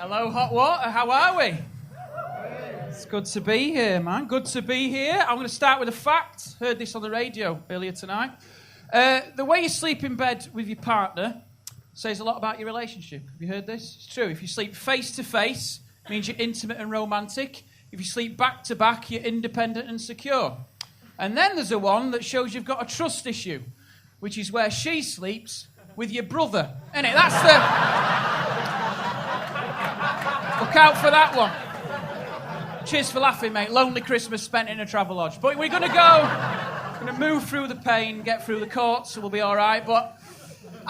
Hello, Hot Water. How are we? It's good to be here, man. Good to be here. I'm going to start with a fact. Heard this on the radio earlier tonight. The way you sleep in bed with your partner says a lot about your relationship. Have you heard this? It's true. If you sleep face to face, it means you're intimate and romantic. If you sleep back to back, you're independent and secure. And then there's a one that shows you've got a trust issue, which is where she sleeps with your brother. Innit? That's the... Look out for that one. Cheers for laughing, mate. Lonely Christmas spent in a travel lodge. But we're going to move through the pain, get through the courts, so we'll be all right. But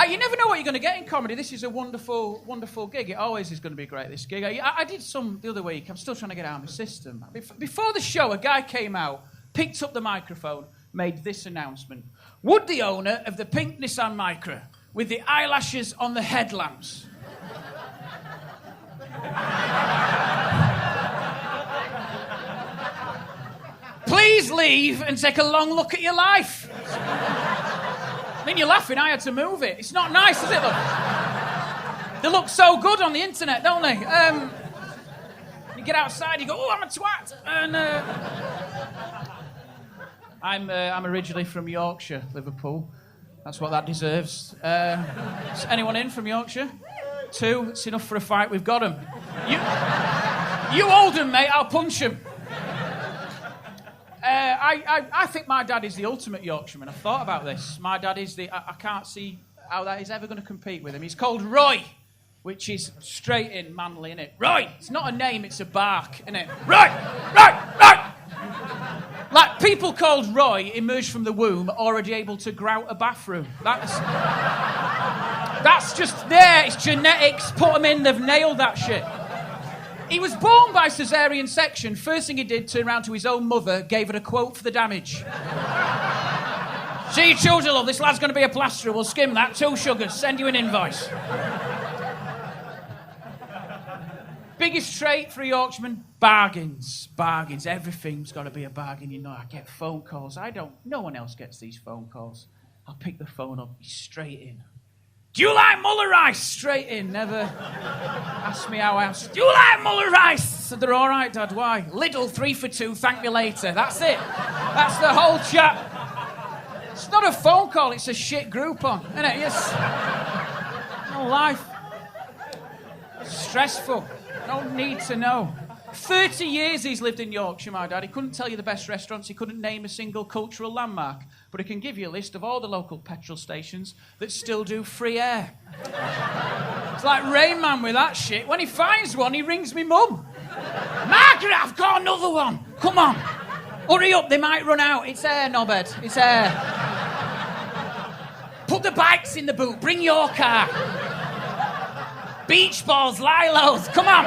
you never know what you're going to get in comedy. This is a wonderful, wonderful gig. It always is going to be great, this gig. I did some the other week. I'm still trying to get out of my system. Before the show, a guy came out, picked up the microphone, made this announcement. Would the owner of the pink Nissan Micra with the eyelashes on the headlamps please leave and take a long look at your life? I mean, you're laughing, I had to move it. It's not nice, is it, look? They look so good on the internet, don't they? You get outside, you go, oh, I'm a twat. And I'm originally from Yorkshire, Liverpool. That's what that deserves. Is anyone in from Yorkshire? 2, it's enough for a fight, we've got 'em. You hold 'em, mate, I'll punch 'em. I think my dad is the ultimate Yorkshireman. I've thought about this. My dad is I can't see how that is ever going to compete with him. He's called Roy, which is straight in manly, innit? Roy! It's not a name, it's a bark, innit? Roy! Roy! Roy! Like, people called Roy emerged from the womb already able to grout a bathroom. That's just there. It's genetics. Put them in, they've nailed that shit. He was born by caesarean section. First thing he did, turned around to his own mother, gave her a quote for the damage. See you children, love, this lad's going to be a plasterer. We'll skim that. 2 sugars. Send you an invoice. Biggest trait for a Yorkshireman, bargains. Bargains. Everything's got to be a bargain. You know, I get phone calls. No one else gets these phone calls. I'll pick the phone up, he's straight in. Do you like Muller rice? Straight in, never ask me how I asked. Do you like Muller rice? I said, they're all right, Dad, why? Lidl, 3 for 2, thank me later. That's it. That's the whole chat. It's not a phone call, it's a shit Groupon, isn't it? Yes. No life. Stressful. Don't need to know. 30 years he's lived in Yorkshire, my dad. He couldn't tell you the best restaurants. He couldn't name a single cultural landmark. But he can give you a list of all the local petrol stations that still do free air. It's like Rain Man with that shit. When he finds one, he rings me mum. Margaret, I've got another one. Come on. Hurry up, they might run out. It's air, knobhead. It's air. Put the bikes in the boot. Bring your car. Beach balls, lilos. Come on.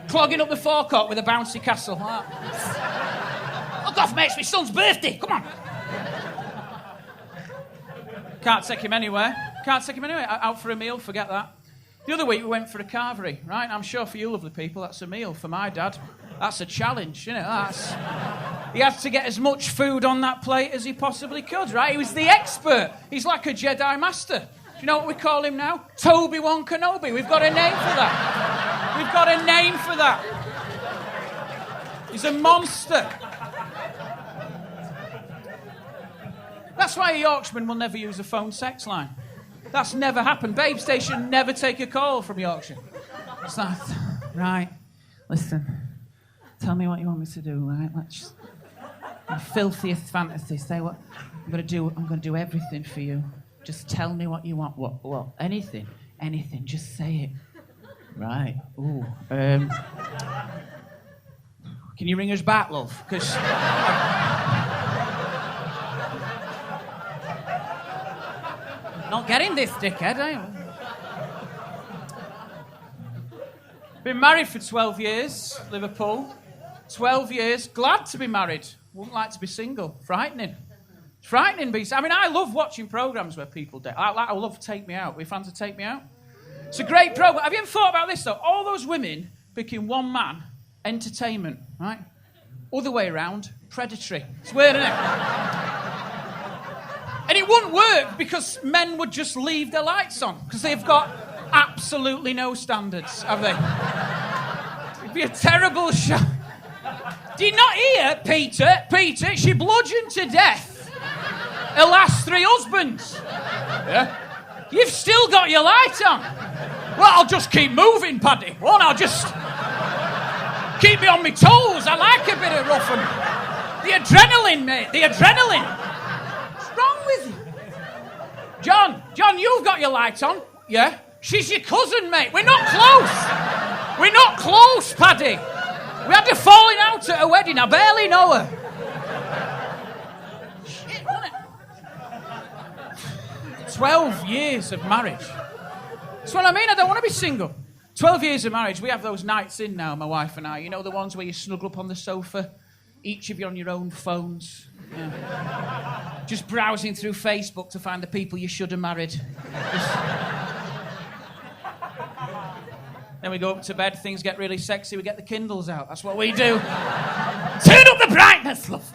Clogging up the forecourt with a bouncy castle. Look off, mate, it's my son's birthday. Come on. Can't take him anywhere. Out for a meal, forget that. The other week we went for a carvery, right? I'm sure for you lovely people, that's a meal. For my dad, that's a challenge, isn't it? He had to get as much food on that plate as he possibly could, right? He was the expert. He's like a Jedi master. Do you know what we call him now? Toby Wan Kenobi. We've got a name for that. We've got a name for that. He's a monster. That's why a Yorkshireman will never use a phone sex line. That's never happened. Babe Station never take a call from Yorkshire. It's like, right, listen, tell me what you want me to do, right? Let's just... My filthiest fantasy, say what I'm going to do everything for you. Just tell me what you want. What? Anything, just say it. Right, ooh. Can you ring us back, love? Because... Not getting this, dickhead, are you? Been married for 12 years, Liverpool. 12 years, glad to be married. Wouldn't like to be single. Frightening. Frightening beast. I mean, I love watching programmes where people date. I love Take Me Out. Are you fans of Take Me Out? It's a great programme. Have you ever thought about this, though? All those women picking one man, entertainment, right? Other way around, predatory. It's weird, isn't it? And it wouldn't work because men would just leave their lights on because they've got absolutely no standards, have they? It'd be a terrible show. Do you not hear, Peter? Peter, she bludgeoned to death her last 3 husbands. Yeah? You've still got your light on. Well, I'll just keep moving, Paddy. Well, I'll just keep me on my toes. I like a bit of rough and... The adrenaline, mate. The adrenaline. What's wrong with you? John, you've got your light on. Yeah? She's your cousin, mate. We're not close. We're not close, Paddy. We had a falling out at a wedding. I barely know her. Shit, wasn't it? 12 years of marriage. That's what I mean. I don't want to be single. 12 years of marriage. We have those nights in now, my wife and I. You know, the ones where you snuggle up on the sofa, each of you on your own phones. Yeah. Just browsing through Facebook to find the people you should have married. Then we go up to bed, things get really sexy, we get the Kindles out. That's what we do. Turn up the brightness, love.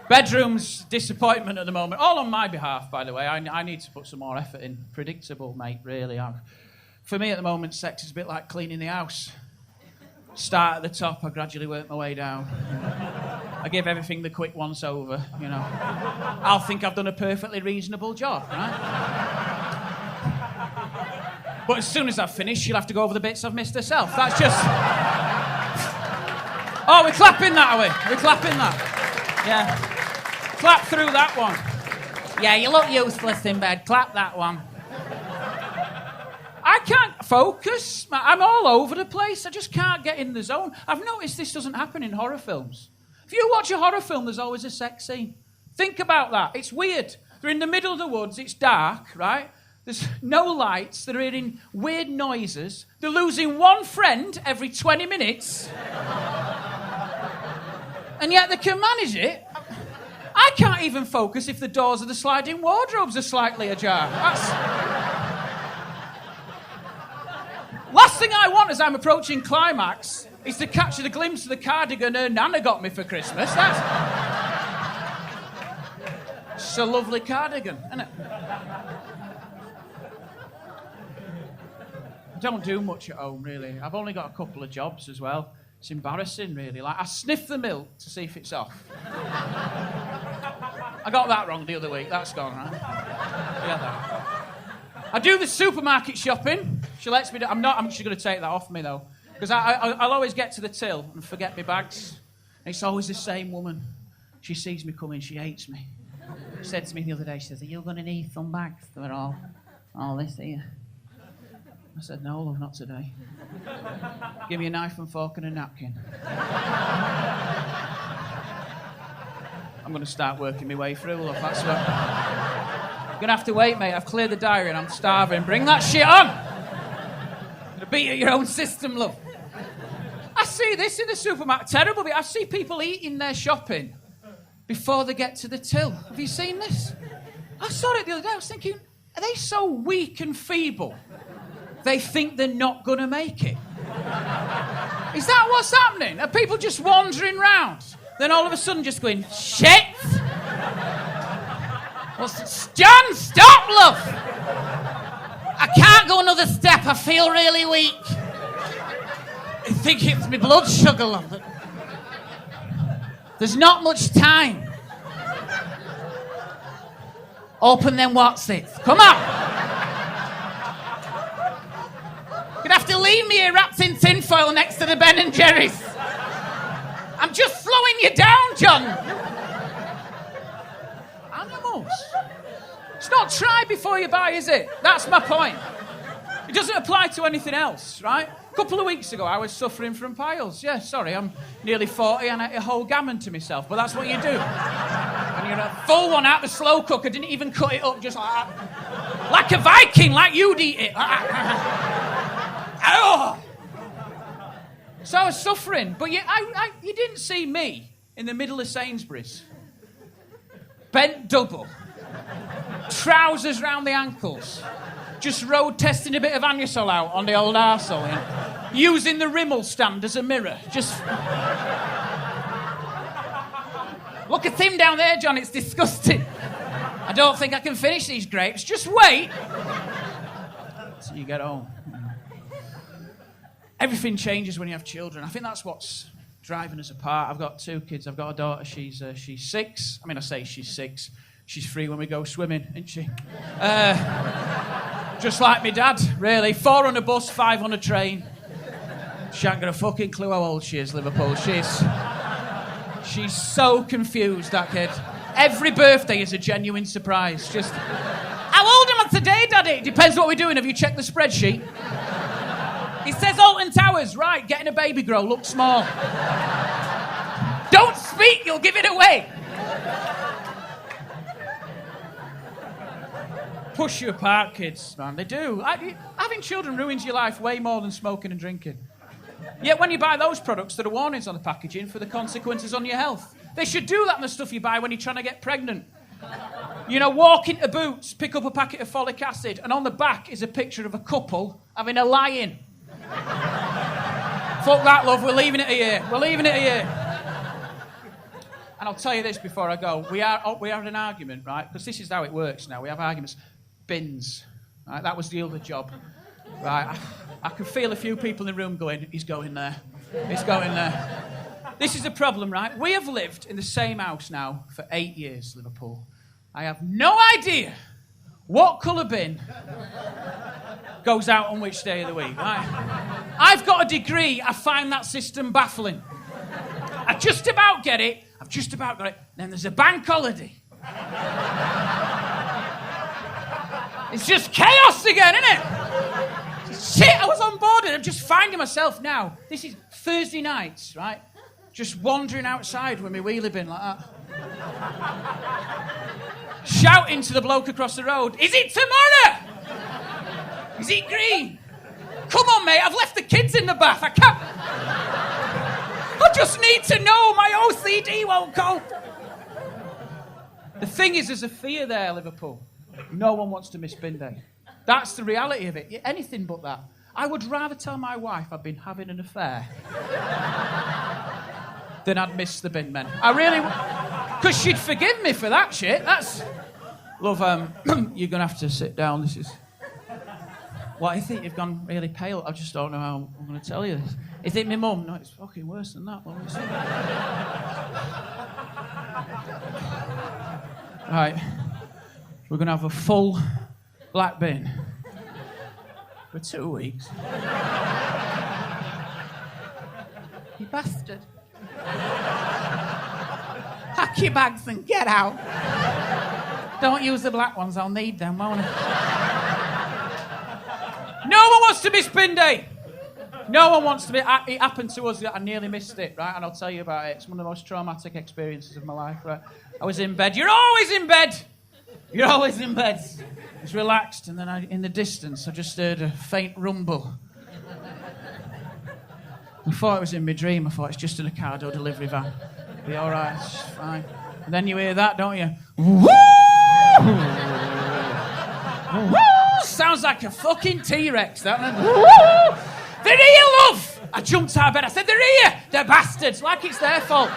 Bedroom's disappointment at the moment. All on my behalf, by the way. I need to put some more effort in. Predictable, mate, really. For me at the moment, sex is a bit like cleaning the house. Start at the top, I gradually work my way down. I give everything the quick once over, you know. I'll think I've done a perfectly reasonable job, right? But as soon as I've finished, she'll have to go over the bits I've missed herself. That's just... Oh, we're clapping that, are we? We're clapping that. Yeah. Clap through that one. Yeah, you look useless in bed. Clap that one. I can't focus. I'm all over the place. I just can't get in the zone. I've noticed this doesn't happen in horror films. If you watch a horror film, there's always a sex scene. Think about that. It's weird. They're in the middle of the woods. It's dark, right? There's no lights. They're hearing weird noises. They're losing one friend every 20 minutes. And yet they can manage it. I can't even focus if the doors of the sliding wardrobes are slightly ajar. Last thing I want as I'm approaching climax is to catch the glimpse of the cardigan her Nana got me for Christmas. It's a lovely cardigan, isn't it? I don't do much at home, really. I've only got a couple of jobs as well. It's embarrassing, really. Like, I sniff the milk to see if it's off. I got that wrong the other week. That's gone, right? Yeah, I do the supermarket shopping. She lets me do... I'm just going to take that off me, though. Because I'll always get to the till and forget my bags. And it's always the same woman. She sees me coming. She hates me. She said to me the other day, she says, "Are you going to need some bags for all this here?" I said, "No, love, not today. Give me a knife and fork and a napkin." I'm going to start working my way through, love. That's what... You're going to have to wait, mate. I've cleared the diary and I'm starving. Bring that shit on! You're going to beat at your own system, love. I see this in the supermarket. Terrible. I see people eating their shopping before they get to the till. Have you seen this? I saw it the other day. I was thinking, are they so weak and feeble they think they're not going to make it? Is that what's happening? Are people just wandering round? Then all of a sudden just going, shit! John, stop, love! I can't go another step. I feel really weak. I think it's my blood sugar, love. There's not much time. Open them what's-its. Come on! You'd have to leave me here wrapped in tinfoil next to the Ben and Jerry's. I'm just slowing you down, John. Animals. It's not try before you buy, is it? That's my point. It doesn't apply to anything else, right? A couple of weeks ago, I was suffering from piles. Yeah, sorry, I'm nearly 40 and I ate a whole gammon to myself, but that's what you do. And you're a full one out the slow cooker, didn't even cut it up, just like that. Like a Viking, like you'd eat it. Oh. So I was suffering, but you didn't see me in the middle of Sainsbury's. Bent double. Trousers round the ankles. Just road testing a bit of Anusol out on the old arsehole. You know? Using the Rimmel stand as a mirror. Just... Look at him down there, John, it's disgusting. I don't think I can finish these grapes. Just wait till you get home. Everything changes when you have children. I think that's what's driving us apart. I've got 2 kids. I've got a daughter. She's 6. I mean, I say she's 6. She's 3 when we go swimming, isn't she? Just like my dad, really. 4 on a bus, 5 on a train. She ain't got a fucking clue how old she is, Liverpool. She's so confused, that kid. Every birthday is a genuine surprise. Just, how old am I today, Daddy? Depends what we're doing. Have you checked the spreadsheet? It says Alton Towers. Right, getting a baby grow. Look small. Don't speak, you'll give it away. Push you apart, kids, man. They do. Having children ruins your life way more than smoking and drinking. Yet when you buy those products, there are warnings on the packaging for the consequences on your health. They should do that in the stuff you buy when you're trying to get pregnant. You know, walk into Boots, pick up a packet of folic acid, and on the back is a picture of a couple having a lie-in. Fuck that, love. We're leaving it here. We're leaving it here. And I'll tell you this before I go. We had an argument, right? Because this is how it works now. We have arguments. Bins. Right? That was the other job. Right? I can feel a few people in the room going, he's going there. He's going there. This is the problem, right? We have lived in the same house now for 8 years, Liverpool. I have no idea what colour bin goes out on which day of the week, right? I've got a degree. I find that system baffling. I just about get it. I've just about got it. Then there's a bank holiday. It's just chaos again, isn't it? Shit, I was on board and I'm just finding myself now. This is Thursday nights, right? Just wandering outside with my wheelie bin like that. Shouting to the bloke across the road, is it tomorrow? Is it green? Come on, mate, I've left the kids in the bath. I can't... I just need to know. My OCD won't cope. The thing is, there's a fear there, Liverpool. No one wants to miss bin day. That's the reality of it. Anything but that. I would rather tell my wife I've been having an affair than I'd miss the bin men. I really... Because she'd forgive me for that shit. That's... Love, you're going to have to sit down. This is... What, I think you've gone really pale. I just don't know how I'm going to tell you this. Is it my mum? No, it's fucking worse than that. What was it? Right. We're going to have a full black bin for 2 weeks. You bastard. Pack your bags and get out. Don't use the black ones. I'll need them, won't I? No one wants to miss bin day. No one wants to be... It happened to us. I nearly missed it, right? And I'll tell you about it. It's one of the most traumatic experiences of my life, right? I was in bed. You're always in bed. You're always in bed. I was relaxed, and then in the distance, I just heard a faint rumble. I thought it was in my dream. I thought it's just an Ocado delivery van. It'll be all right. It's fine. And then you hear that, don't you? Woo! Woo! Sounds like a fucking T-Rex, that one. Woo! They're here, love! I jumped out of bed. I said, they're here! They're bastards. Like it's their fault.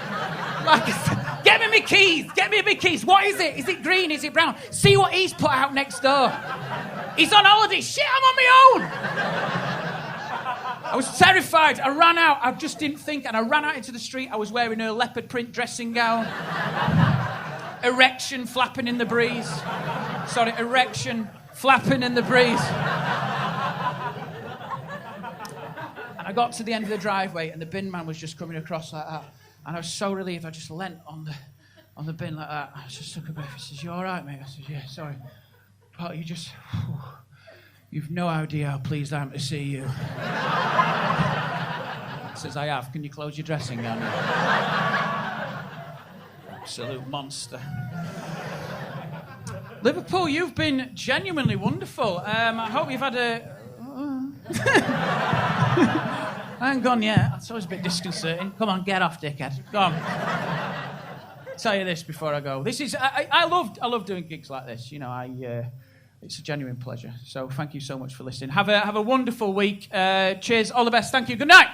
Like it's... Get me my keys. Get me my keys. What is it? Is it green? Is it brown? See what he's put out next door. He's on holiday. Shit, I'm on my own. I was terrified. I ran out. I just didn't think. And I ran out into the street. I was wearing a leopard print dressing gown. Erection flapping in the breeze. Sorry, erection flapping in the breeze. And I got to the end of the driveway and the bin man was just coming across like that. And I was so relieved, I just leant on the bin like that. I just took a breath. He says, you all right, mate? I said, yeah, sorry. But you just... You've no idea how pleased I am to see you. He says, I have. Can you close your dressing gown? Absolute monster. Liverpool, you've been genuinely wonderful. I hope you've had a... I ain't gone yet. That's always a bit disconcerting. Come on, get off, dickhead. Go on. Tell you this before I go. This is I love doing gigs like this. You know, it's a genuine pleasure. So thank you so much for listening. Have a wonderful week. Cheers. All the best. Thank you. Good night.